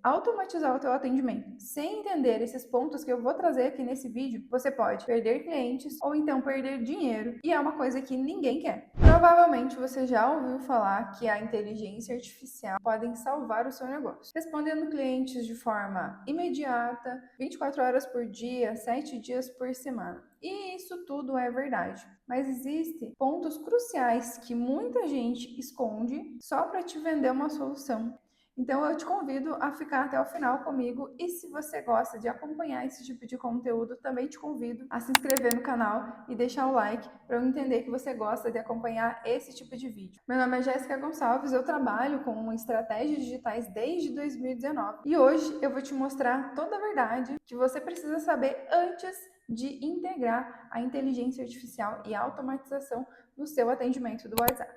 automatizar o teu atendimento. Sem entender esses pontos que eu vou trazer aqui nesse vídeo, você pode perder clientes ou então perder dinheiro, e é uma coisa que ninguém quer. Provavelmente você já ouviu falar que a inteligência artificial podem salvar o seu negócio, respondendo clientes de forma imediata, 24 horas por dia, 7 dias por semana. E isso tudo é verdade, mas existem pontos cruciais que muita gente esconde só para te vender uma solução. Então eu te convido a ficar até o final comigo, e se você gosta de acompanhar esse tipo de conteúdo, também te convido a se inscrever no canal e deixar o like para eu entender que você gosta de acompanhar esse tipo de vídeo. Meu nome é Jéssica Gonçalves, eu trabalho com estratégias digitais desde 2019 e hoje eu vou te mostrar toda a verdade que você precisa saber antes de integrar a inteligência artificial e a automatização no seu atendimento do WhatsApp.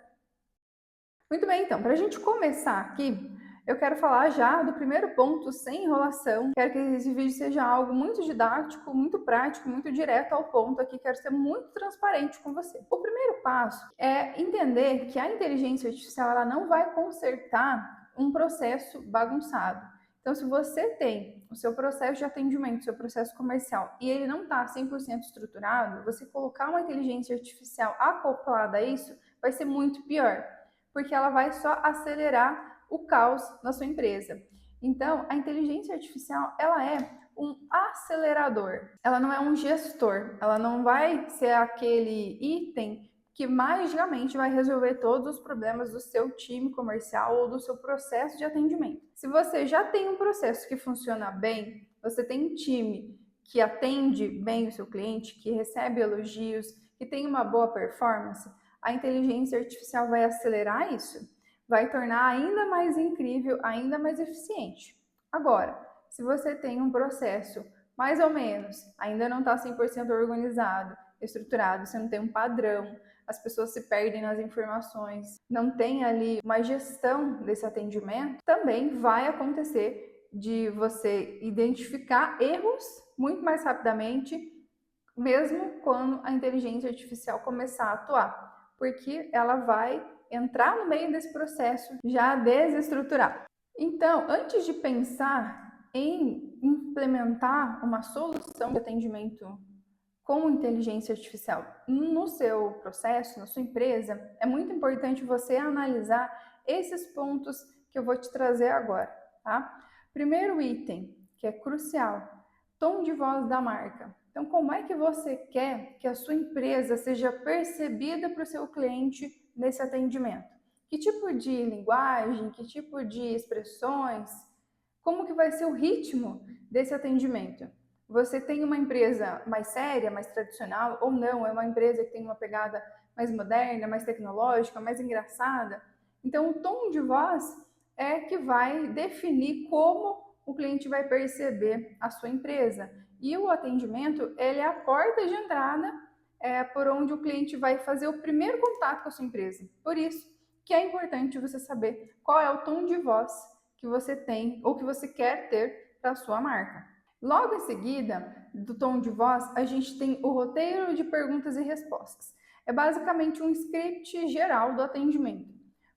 Muito bem, então, para a gente começar aqui, eu quero falar já do primeiro ponto, sem enrolação. Quero que esse vídeo seja algo muito didático, muito prático, muito direto ao ponto aqui. Quero ser muito transparente com você. O primeiro passo é entender que a inteligência artificial ela não vai consertar um processo bagunçado. Então, se você tem o seu processo de atendimento, o seu processo comercial, e ele não está 100% estruturado, você colocar uma inteligência artificial acoplada a isso vai ser muito pior, porque ela vai só acelerar o caos na sua empresa. Então, a inteligência artificial, ela é um acelerador. Ela não é um gestor. Ela não vai ser aquele item que magicamente vai resolver todos os problemas do seu time comercial ou do seu processo de atendimento. Se você já tem um processo que funciona bem, você tem um time que atende bem o seu cliente, que recebe elogios, que tem uma boa performance, a inteligência artificial vai acelerar isso, vai tornar ainda mais incrível, ainda mais eficiente. Agora, se você tem um processo mais ou menos, ainda não está 100% organizado, estruturado, você não tem um padrão, as pessoas se perdem nas informações, não tem ali uma gestão desse atendimento, também vai acontecer de você identificar erros muito mais rapidamente, mesmo quando a inteligência artificial começar a atuar, porque ela vai entrar no meio desse processo já desestruturado. Então, antes de pensar em implementar uma solução de atendimento com inteligência artificial no seu processo, na sua empresa, é muito importante você analisar esses pontos que eu vou te trazer agora, tá? Primeiro item, que é crucial, tom de voz da marca. Então, como é que você quer que a sua empresa seja percebida para o seu cliente nesse atendimento? Que tipo de linguagem, que tipo de expressões, como que vai ser o ritmo desse atendimento? Você tem uma empresa mais séria, mais tradicional, ou não? É uma empresa que tem uma pegada mais moderna, mais tecnológica, mais engraçada? Então, o tom de voz é que vai definir como o cliente vai perceber a sua empresa. E o atendimento, ele é a porta de entrada por onde o cliente vai fazer o primeiro contato com a sua empresa. Por isso que é importante você saber qual é o tom de voz que você tem ou que você quer ter para a sua marca. Logo em seguida, do tom de voz, a gente tem o roteiro de perguntas e respostas. É basicamente um script geral do atendimento.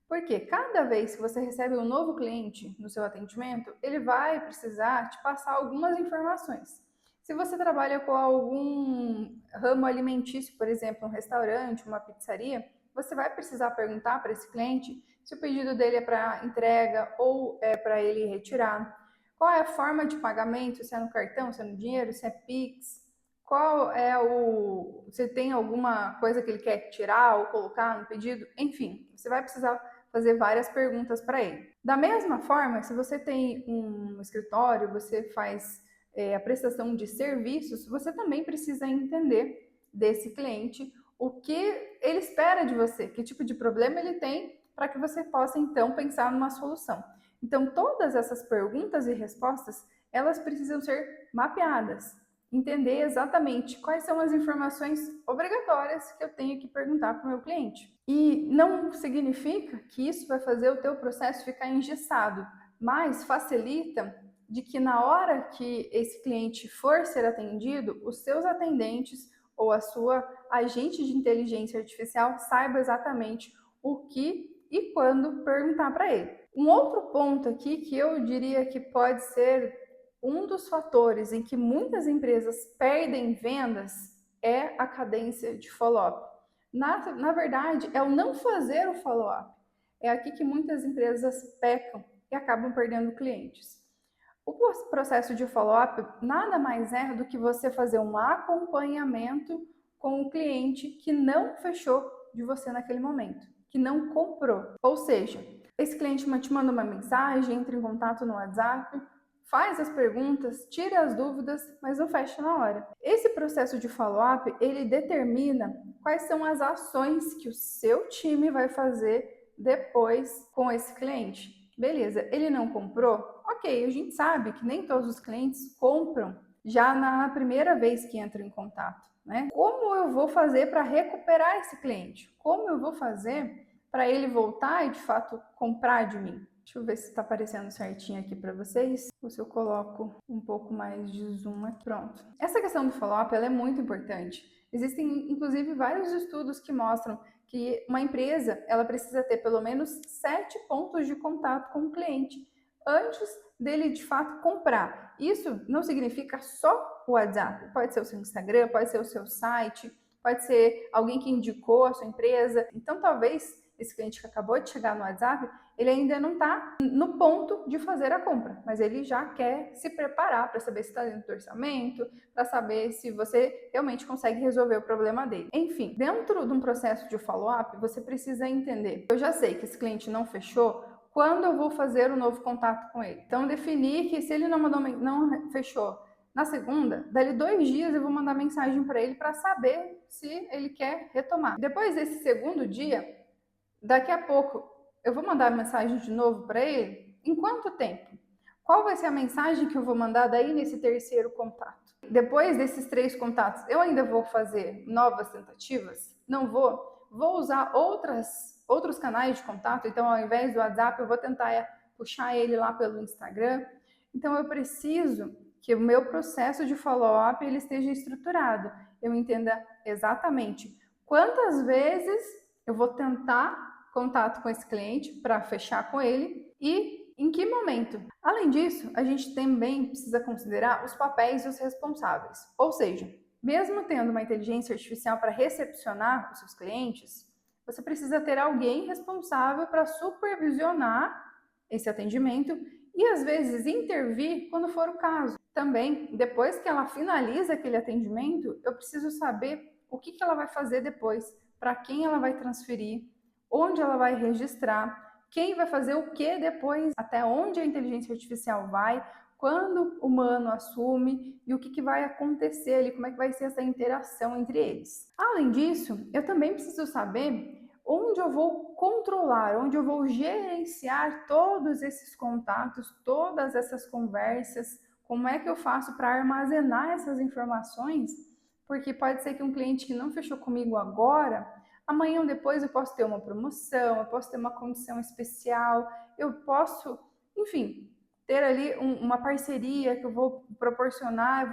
Porque cada vez que você recebe um novo cliente no seu atendimento, ele vai precisar te passar algumas informações. Se você trabalha com algum ramo alimentício, por exemplo, um restaurante, uma pizzaria, você vai precisar perguntar para esse cliente se o pedido dele é para entrega ou é para ele retirar. Qual é a forma de pagamento, se é no cartão, se é no dinheiro, se é Pix. Qual é se tem alguma coisa que ele quer tirar ou colocar no pedido. Enfim, você vai precisar fazer várias perguntas para ele. Da mesma forma, se você tem um escritório, você faz a prestação de serviços, você também precisa entender desse cliente o que ele espera de você, que tipo de problema ele tem, para que você possa então pensar numa solução. Então, todas essas perguntas e respostas, elas precisam ser mapeadas, entender exatamente quais são as informações obrigatórias que eu tenho que perguntar para o meu cliente. E não significa que isso vai fazer o teu processo ficar engessado, mas facilita de que na hora que esse cliente for ser atendido, os seus atendentes ou a sua agente de inteligência artificial saiba exatamente o que e quando perguntar para ele. Um outro ponto aqui que eu diria que pode ser um dos fatores em que muitas empresas perdem vendas é a cadência de follow-up. Na verdade, é o não fazer o follow-up. É aqui que muitas empresas pecam e acabam perdendo clientes. O processo de follow-up nada mais é do que você fazer um acompanhamento com o cliente que não fechou de você naquele momento, que não comprou. Ou seja, esse cliente te manda uma mensagem, entra em contato no WhatsApp, faz as perguntas, tira as dúvidas, mas não fecha na hora. Esse processo de follow-up, ele determina quais são as ações que o seu time vai fazer depois com esse cliente. Beleza, ele não comprou? Ok, a gente sabe que nem todos os clientes compram já na primeira vez que entram em contato, né? Como eu vou fazer para recuperar esse cliente? Como eu vou fazer para ele voltar e de fato comprar de mim? Deixa eu ver se está aparecendo certinho aqui para vocês. Ou se eu coloco um pouco mais de zoom aqui. Pronto. Essa questão do follow-up ela é muito importante. Existem, inclusive, vários estudos que mostram que uma empresa ela precisa ter pelo menos 7 pontos de contato com o cliente antes dele de fato comprar. Isso não significa só o WhatsApp. Pode ser o seu Instagram, pode ser o seu site, pode ser alguém que indicou a sua empresa. Então, talvez esse cliente que acabou de chegar no WhatsApp, ele ainda não está no ponto de fazer a compra, mas ele já quer se preparar para saber se está dentro do orçamento, para saber se você realmente consegue resolver o problema dele. Enfim, dentro de um processo de follow-up, você precisa entender. Eu já sei que esse cliente não fechou, quando eu vou fazer um novo contato com ele. Então, definir que se ele não fechou na segunda, dali 2 dias eu vou mandar mensagem para ele para saber se ele quer retomar. Depois desse segundo dia, daqui a pouco, eu vou mandar a mensagem de novo para ele? Em quanto tempo? Qual vai ser a mensagem que eu vou mandar daí nesse terceiro contato? Depois desses 3 contatos, eu ainda vou fazer novas tentativas? Não vou? Vou usar outros canais de contato, então ao invés do WhatsApp, eu vou tentar puxar ele lá pelo Instagram. Então eu preciso que o meu processo de follow-up ele esteja estruturado. Eu entenda exatamente quantas vezes eu vou tentar contato com esse cliente para fechar com ele e em que momento. Além disso, a gente também precisa considerar os papéis e os responsáveis. Ou seja, mesmo tendo uma inteligência artificial para recepcionar os seus clientes, você precisa ter alguém responsável para supervisionar esse atendimento e às vezes intervir quando for o caso. Também, depois que ela finaliza aquele atendimento, eu preciso saber o que ela vai fazer depois, para quem ela vai transferir, onde ela vai registrar, quem vai fazer o que depois, até onde a inteligência artificial vai, quando o humano assume e o que vai acontecer ali, como é que vai ser essa interação entre eles. Além disso, eu também preciso saber onde eu vou controlar, onde eu vou gerenciar todos esses contatos, todas essas conversas, como é que eu faço para armazenar essas informações, porque pode ser que um cliente que não fechou comigo agora, amanhã ou depois eu posso ter uma promoção, eu posso ter uma condição especial, eu posso, enfim, ter ali uma parceria que eu vou proporcionar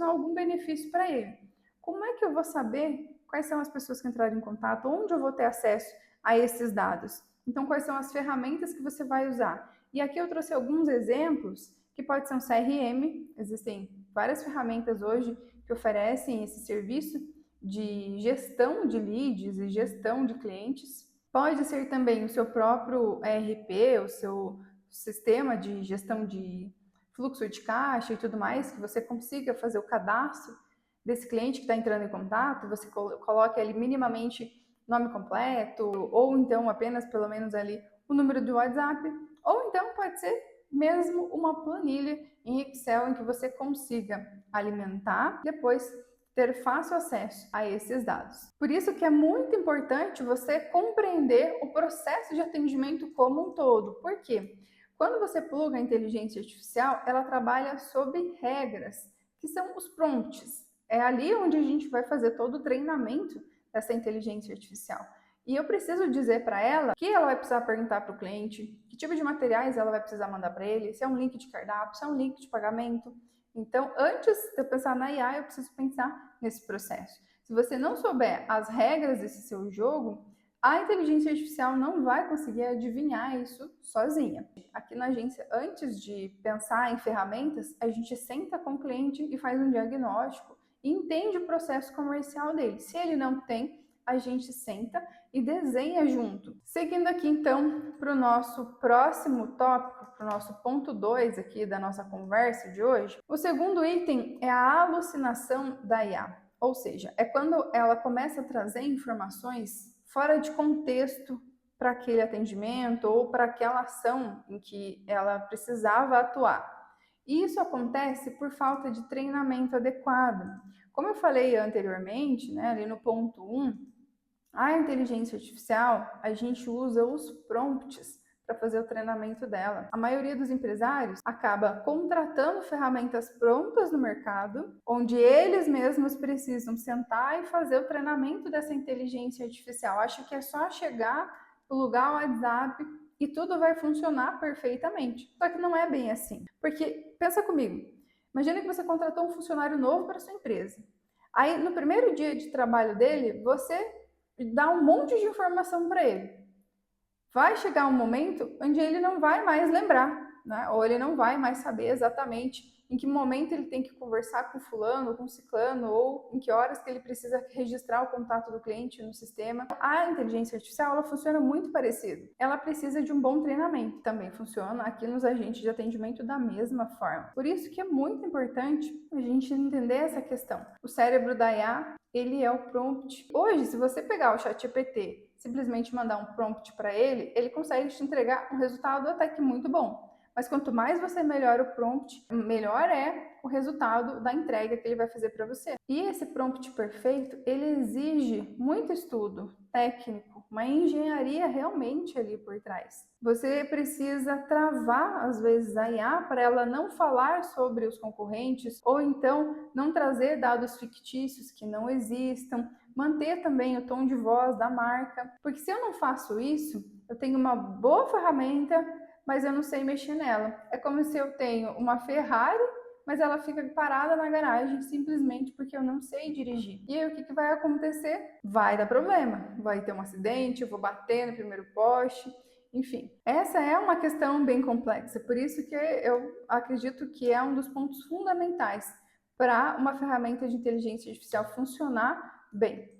algum benefício para ele. Como é que eu vou saber quais são as pessoas que entraram em contato, onde eu vou ter acesso a esses dados? Então, quais são as ferramentas que você vai usar? E aqui eu trouxe alguns exemplos que pode ser um CRM, existem várias ferramentas hoje que oferecem esse serviço de gestão de leads e gestão de clientes. Pode ser também o seu próprio ERP, o seu sistema de gestão de fluxo de caixa e tudo mais, que você consiga fazer o cadastro desse cliente que está entrando em contato, você coloque ali minimamente nome completo, ou então apenas pelo menos ali o número do WhatsApp, ou então pode ser mesmo uma planilha em Excel em que você consiga alimentar, depois ter fácil acesso a esses dados. Por isso que é muito importante você compreender o processo de atendimento como um todo. Por quê? Quando você pluga a inteligência artificial, ela trabalha sob regras, que são os prompts. É ali onde a gente vai fazer todo o treinamento dessa inteligência artificial. E eu preciso dizer para ela o que ela vai precisar perguntar para o cliente, que tipo de materiais ela vai precisar mandar para ele, se é um link de cardápio, se é um link de pagamento. Então, antes de eu pensar na IA, eu preciso pensar nesse processo. Se você não souber as regras desse seu jogo, A inteligência artificial não vai conseguir adivinhar isso sozinha. Aqui na agência, antes de pensar em ferramentas, a gente senta com o cliente e faz um diagnóstico e entende o processo comercial dele. Se ele não tem, a gente senta e desenha junto. Seguindo aqui então para o nosso próximo tópico, para o nosso ponto 2 aqui da nossa conversa de hoje. O segundo item é a alucinação da IA, ou seja, é quando ela começa a trazer informações fora de contexto para aquele atendimento ou para aquela ação em que ela precisava atuar. E isso acontece por falta de treinamento adequado. Como eu falei anteriormente, né, ali no ponto 1, a inteligência artificial, a gente usa os prompts para fazer o treinamento dela. A maioria dos empresários acaba contratando ferramentas prontas no mercado, onde eles mesmos precisam sentar e fazer o treinamento dessa inteligência artificial. Acho que é só chegar, plugar o WhatsApp e tudo vai funcionar perfeitamente. Só que não é bem assim. Porque, pensa comigo, imagina que você contratou um funcionário novo para sua empresa. Aí, no primeiro dia de trabalho dele, você dá um monte de informação para ele. Vai chegar um momento onde ele não vai mais lembrar, né? Ou ele não vai mais saber exatamente em que momento ele tem que conversar com fulano, com ciclano, ou em que horas que ele precisa registrar o contato do cliente no sistema. A inteligência artificial, ela funciona muito parecido. Ela precisa de um bom treinamento. Também funciona aqui nos agentes de atendimento da mesma forma. Por isso que é muito importante a gente entender essa questão. O cérebro da IA, ele é o prompt. Hoje, se você pegar o ChatGPT, simplesmente mandar um prompt para ele, ele consegue te entregar um resultado até que muito bom. Mas quanto mais você melhora o prompt, melhor é o resultado da entrega que ele vai fazer para você. E esse prompt perfeito, ele exige muito estudo técnico, uma engenharia realmente ali por trás. Você precisa travar, às vezes, a IA para ela não falar sobre os concorrentes ou então não trazer dados fictícios que não existam, manter também o tom de voz da marca, porque se eu não faço isso, eu tenho uma boa ferramenta, mas eu não sei mexer nela. É como se eu tenho uma Ferrari, mas ela fica parada na garagem simplesmente porque eu não sei dirigir. E aí o que vai acontecer? Vai dar problema, vai ter um acidente, eu vou bater no primeiro poste, enfim. Essa é uma questão bem complexa, por isso que eu acredito que é um dos pontos fundamentais para uma ferramenta de inteligência artificial funcionar bem.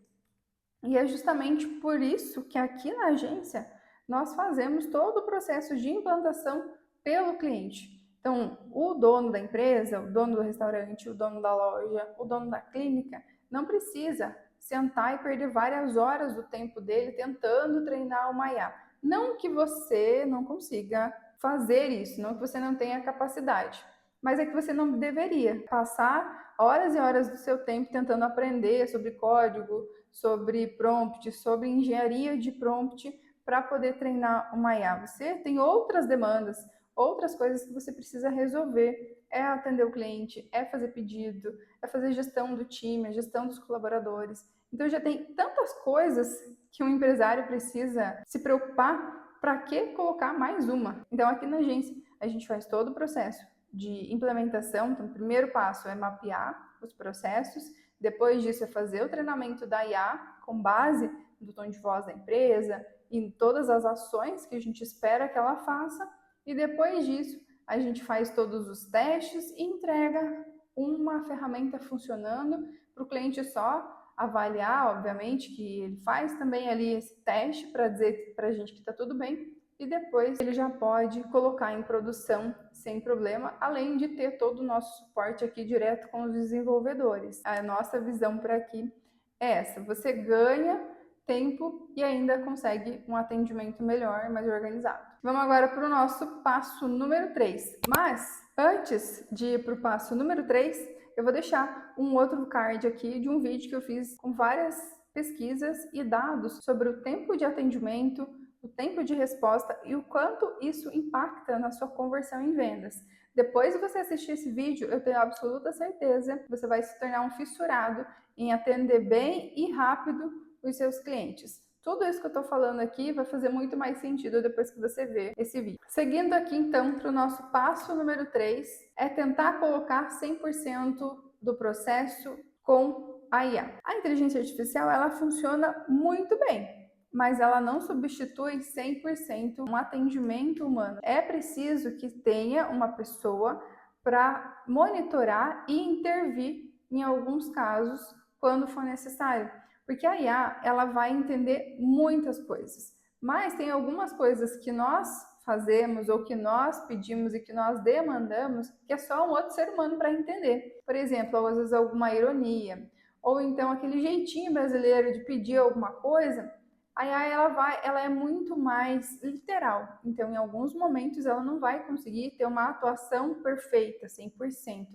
E é justamente por isso que aqui na agência nós fazemos todo o processo de implantação pelo cliente. Então, o dono da empresa, o dono do restaurante, o dono da loja, o dono da clínica, não precisa sentar e perder várias horas do tempo dele tentando treinar uma IA. Não que você não consiga fazer isso, não que você não tenha capacidade, mas é que você não deveria passar horas e horas do seu tempo tentando aprender sobre código, sobre prompt, sobre engenharia de prompt para poder treinar uma IA. Você tem outras demandas, outras coisas que você precisa resolver. É atender o cliente, é fazer pedido, é fazer gestão do time, a gestão dos colaboradores. Então já tem tantas coisas que um empresário precisa se preocupar, para que colocar mais uma? Então aqui na agência a gente faz todo o processo de implementação. Então o primeiro passo é mapear os processos, depois disso é fazer o treinamento da IA com base no tom de voz da empresa e todas as ações que a gente espera que ela faça, e depois disso a gente faz todos os testes e entrega uma ferramenta funcionando para o cliente só avaliar, obviamente, que ele faz também ali esse teste para dizer para a gente que está tudo bem, e depois ele já pode colocar em produção sem problema, além de ter todo o nosso suporte aqui direto com os desenvolvedores. A nossa visão para aqui é essa: você ganha tempo e ainda consegue um atendimento melhor, mais organizado. Vamos agora para o nosso passo número 3. Mas antes de ir para o passo número 3, eu vou deixar um outro card aqui de um vídeo que eu fiz com várias pesquisas e dados sobre o tempo de atendimento, o tempo de resposta e o quanto isso impacta na sua conversão em vendas. Depois de você assistir esse vídeo, eu tenho absoluta certeza que você vai se tornar um fissurado em atender bem e rápido os seus clientes. Tudo isso que eu estou falando aqui vai fazer muito mais sentido depois que você ver esse vídeo. Seguindo aqui então para o nosso passo número 3, é tentar colocar 100% do processo com a IA. A inteligência artificial, ela funciona muito bem. mas ela não substitui 100% um atendimento humano. É preciso que tenha uma pessoa para monitorar e intervir em alguns casos quando for necessário, porque a IA ela vai entender muitas coisas, mas tem algumas coisas que nós fazemos ou que nós pedimos e que nós demandamos que é só um outro ser humano para entender. Por exemplo, às vezes alguma ironia, ou então aquele jeitinho brasileiro de pedir alguma coisa, a IA ela é muito mais literal. Então, em alguns momentos ela não vai conseguir ter uma atuação perfeita, 100%.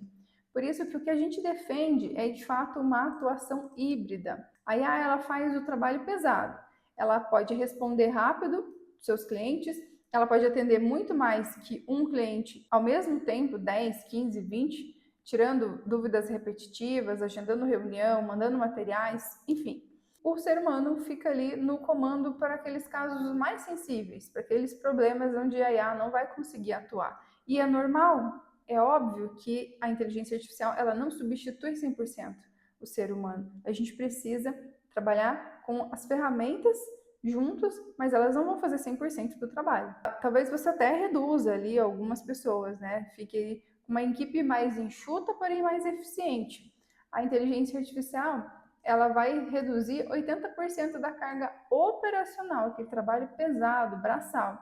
Por isso que o que a gente defende é de fato uma atuação híbrida. A IA ela faz o trabalho pesado. Ela pode responder rápido seus clientes, ela pode atender muito mais que um cliente ao mesmo tempo, 10, 15, 20, tirando dúvidas repetitivas, agendando reunião, mandando materiais, enfim. O ser humano fica ali no comando para aqueles casos mais sensíveis, para aqueles problemas onde a IA não vai conseguir atuar. E é normal, é óbvio que a inteligência artificial ela não substitui 100% o ser humano. A gente precisa trabalhar com as ferramentas juntos, mas elas não vão fazer 100% do trabalho. Talvez você até reduza ali algumas pessoas, né? Fique uma equipe mais enxuta, porém mais eficiente. A inteligência artificial, ela vai reduzir 80% da carga operacional, aquele trabalho pesado, braçal.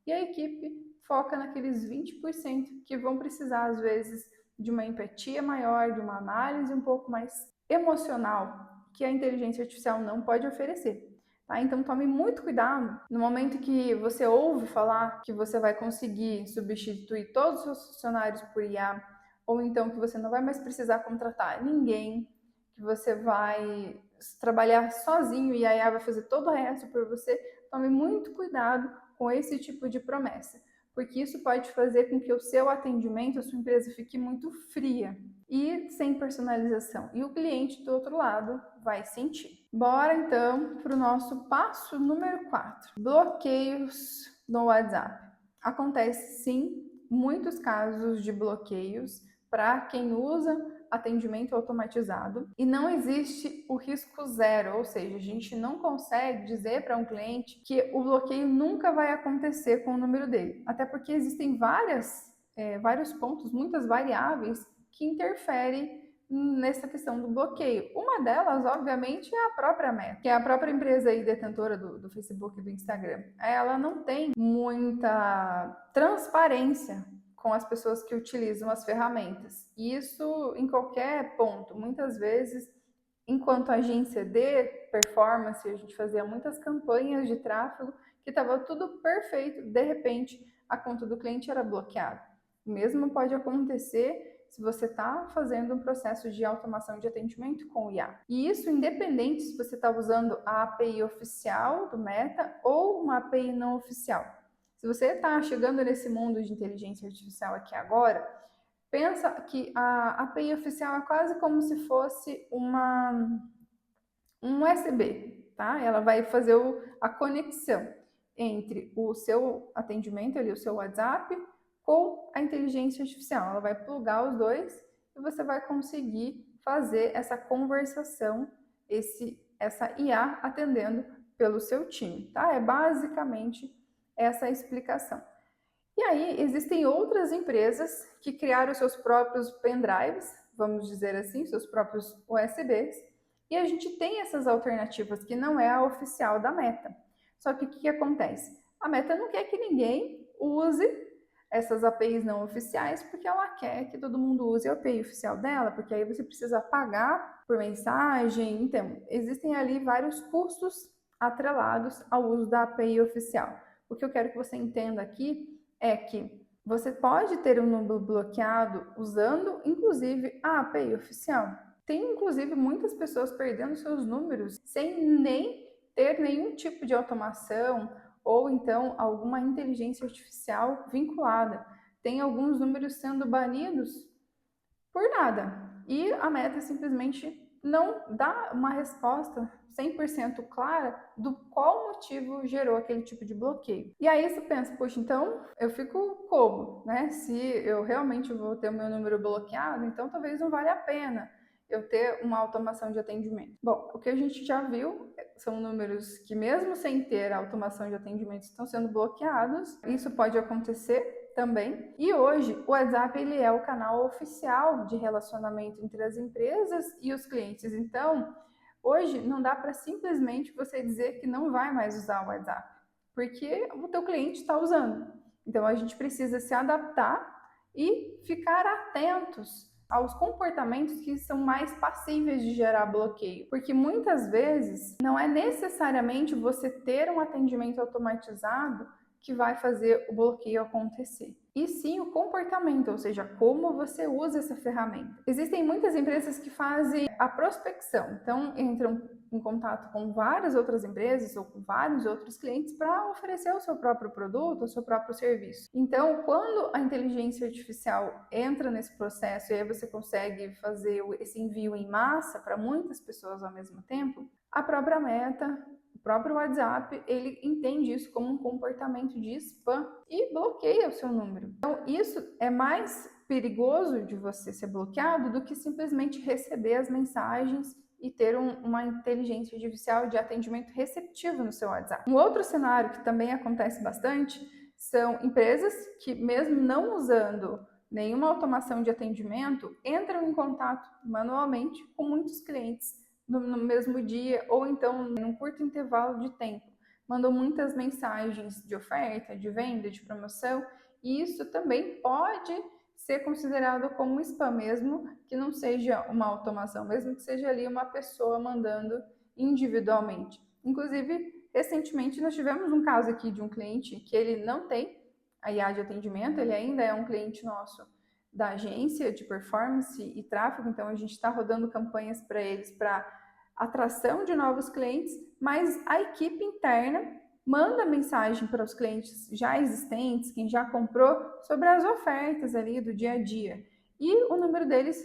E a equipe foca naqueles 20% que vão precisar, às vezes, de uma empatia maior, de uma análise um pouco mais emocional, que a inteligência artificial não pode oferecer. Tá? Então tome muito cuidado no momento que você ouve falar que você vai conseguir substituir todos os seus funcionários por IA, ou então que você não vai mais precisar contratar ninguém, que você vai trabalhar sozinho e a IA vai fazer todo o resto por você. Tome muito cuidado com esse tipo de promessa, porque isso pode fazer com que o seu atendimento, a sua empresa fique muito fria e sem personalização. E o cliente do outro lado vai sentir. Bora então para o nosso passo número 4. Bloqueios no WhatsApp. Acontece sim muitos casos de bloqueios para quem usa atendimento automatizado e não existe o risco zero, ou seja, a gente não consegue dizer para um cliente que o bloqueio nunca vai acontecer com o número dele, até porque existem vários pontos, muitas variáveis que interferem nessa questão do bloqueio. Uma delas, obviamente, é a própria Meta, que é a própria empresa aí detentora do Facebook e do Instagram. Ela não tem muita transparência com as pessoas que utilizam as ferramentas. E isso em qualquer ponto. Muitas vezes, enquanto agência de performance, a gente fazia muitas campanhas de tráfego que estava tudo perfeito, de repente a conta do cliente era bloqueada. O mesmo pode acontecer se você está fazendo um processo de automação de atendimento com o IA. E isso independente se você está usando a API oficial do Meta ou uma API não oficial. Se você está chegando nesse mundo de inteligência artificial aqui agora, pensa que a API oficial é quase como se fosse um USB, tá? Ela vai fazer a conexão entre o seu atendimento ali, o seu WhatsApp, com a inteligência artificial. Ela vai plugar os dois e você vai conseguir fazer essa conversação, essa IA atendendo pelo seu time, tá? É basicamente essa a explicação. E aí existem outras empresas que criaram seus próprios pendrives, vamos dizer assim, seus próprios USBs, e a gente tem essas alternativas que não é a oficial da Meta. Só que o que acontece? A Meta não quer que ninguém use essas APIs não oficiais, porque ela quer que todo mundo use a API oficial dela, porque aí você precisa pagar por mensagem. Então, existem ali vários custos atrelados ao uso da API oficial. O que eu quero que você entenda aqui é que você pode ter um número bloqueado usando, inclusive, a API oficial. Tem, inclusive, muitas pessoas perdendo seus números sem nem ter nenhum tipo de automação ou então alguma inteligência artificial vinculada. Tem alguns números sendo banidos por nada. E a Meta simplesmente não dá uma resposta 100% clara do qual motivo gerou aquele tipo de bloqueio. E aí você pensa, poxa, então eu fico como, né? Se eu realmente vou ter o meu número bloqueado, então talvez não valha a pena eu ter uma automação de atendimento? Bom, o que a gente já viu são números que, mesmo sem ter a automação de atendimento, estão sendo bloqueados. Isso pode acontecer também. E hoje o WhatsApp ele é o canal oficial de relacionamento entre as empresas e os clientes. Então, hoje não dá para simplesmente você dizer que não vai mais usar o WhatsApp, porque o teu cliente está usando. Então a gente precisa se adaptar e ficar atentos aos comportamentos que são mais passíveis de gerar bloqueio, porque muitas vezes não é necessariamente você ter um atendimento automatizado que vai fazer o bloqueio acontecer, e sim o comportamento, ou seja, como você usa essa ferramenta. Existem muitas empresas que fazem a prospecção, então entram em contato com várias outras empresas ou com vários outros clientes para oferecer o seu próprio produto, o seu próprio serviço. Então, quando a inteligência artificial entra nesse processo e aí você consegue fazer esse envio em massa para muitas pessoas ao mesmo tempo, a própria Meta, o próprio WhatsApp, ele entende isso como um comportamento de spam e bloqueia o seu número. Então, isso é mais perigoso de você ser bloqueado do que simplesmente receber as mensagens e ter uma inteligência artificial de atendimento receptivo no seu WhatsApp. Um outro cenário que também acontece bastante são empresas que, mesmo não usando nenhuma automação de atendimento, entram em contato manualmente com muitos clientes no mesmo dia ou então num curto intervalo de tempo. Mandam muitas mensagens de oferta, de venda, de promoção, e isso também pode ser considerado como spam, mesmo que não seja uma automação, mesmo que seja ali uma pessoa mandando individualmente. Inclusive, recentemente nós tivemos um caso aqui de um cliente que ele não tem a IA de atendimento, ele ainda é um cliente nosso da agência de performance e tráfego, então a gente está rodando campanhas para eles para atração de novos clientes, mas a equipe interna manda mensagem para os clientes já existentes, quem já comprou, sobre as ofertas ali do dia a dia. E o número deles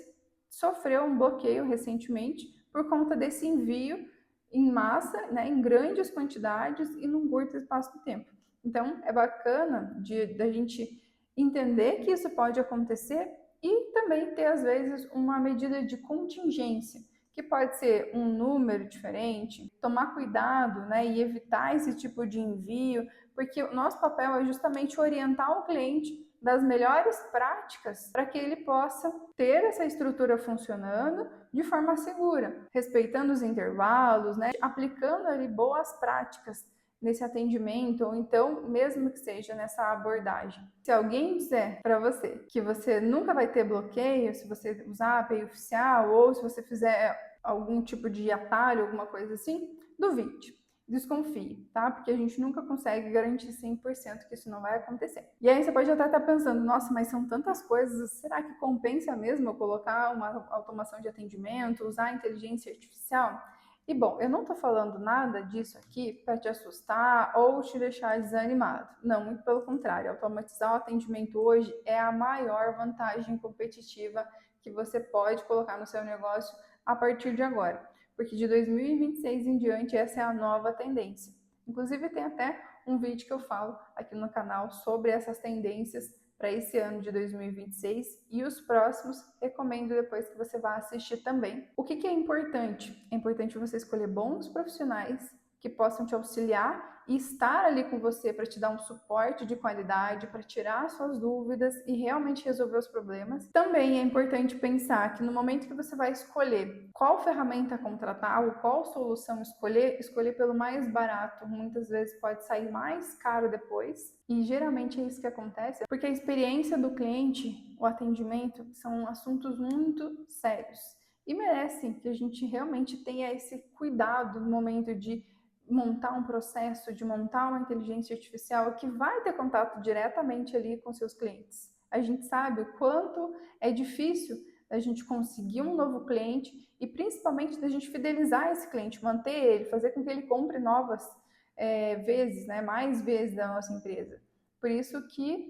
sofreu um bloqueio recentemente por conta desse envio em massa, né, em grandes quantidades e num curto espaço de tempo. Então, é bacana da gente entender que isso pode acontecer e também ter, às vezes, uma medida de contingência, que pode ser um número diferente, tomar cuidado, né, e evitar esse tipo de envio, porque o nosso papel é justamente orientar o cliente das melhores práticas para que ele possa ter essa estrutura funcionando de forma segura, respeitando os intervalos, né, aplicando ali boas práticas nesse atendimento, ou então mesmo que seja nessa abordagem. Se alguém disser para você que você nunca vai ter bloqueio se você usar a API oficial ou se você fizer algum tipo de atalho, alguma coisa assim, duvide, desconfie, tá? Porque a gente nunca consegue garantir 100% que isso não vai acontecer. E aí você pode até estar pensando, nossa, mas são tantas coisas, será que compensa mesmo eu colocar uma automação de atendimento, usar a inteligência artificial? E bom, eu não estou falando nada disso aqui para te assustar ou te deixar desanimado. Não, muito pelo contrário. Automatizar o atendimento hoje é a maior vantagem competitiva que você pode colocar no seu negócio a partir de agora. Porque de 2026 em diante, essa é a nova tendência. Inclusive, tem até um vídeo que eu falo aqui no canal sobre essas tendências para esse ano de 2026 e os próximos, recomendo depois que você vá assistir também. O que é importante? É importante você escolher bons profissionais que possam te auxiliar e estar ali com você para te dar um suporte de qualidade, para tirar suas dúvidas e realmente resolver os problemas. Também é importante pensar que no momento que você vai escolher qual ferramenta contratar ou qual solução escolher pelo mais barato, muitas vezes pode sair mais caro depois. E geralmente é isso que acontece, porque a experiência do cliente, o atendimento, são assuntos muito sérios e merecem que a gente realmente tenha esse cuidado no momento de montar um processo, de montar uma inteligência artificial que vai ter contato diretamente ali com seus clientes. A gente sabe o quanto é difícil a gente conseguir um novo cliente e principalmente da gente fidelizar esse cliente, manter ele, fazer com que ele compre novas vezes, né, mais vezes da nossa empresa. Por isso que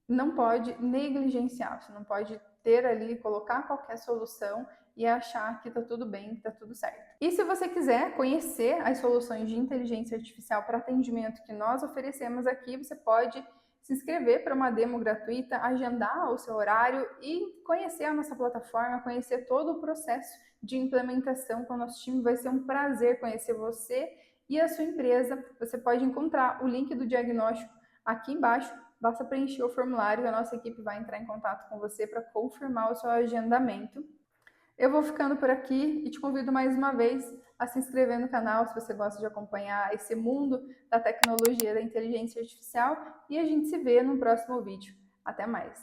não pode negligenciar, você não pode ter ali, colocar qualquer solução e achar que está tudo bem, que está tudo certo. E se você quiser conhecer as soluções de inteligência artificial para atendimento que nós oferecemos aqui, você pode se inscrever para uma demo gratuita, agendar o seu horário e conhecer a nossa plataforma, conhecer todo o processo de implementação com o nosso time. Vai ser um prazer conhecer você e a sua empresa. Você pode encontrar o link do diagnóstico aqui embaixo. Basta preencher o formulário e a nossa equipe vai entrar em contato com você para confirmar o seu agendamento. Eu vou ficando por aqui e te convido mais uma vez a se inscrever no canal se você gosta de acompanhar esse mundo da tecnologia, da inteligência artificial, e a gente se vê no próximo vídeo. Até mais!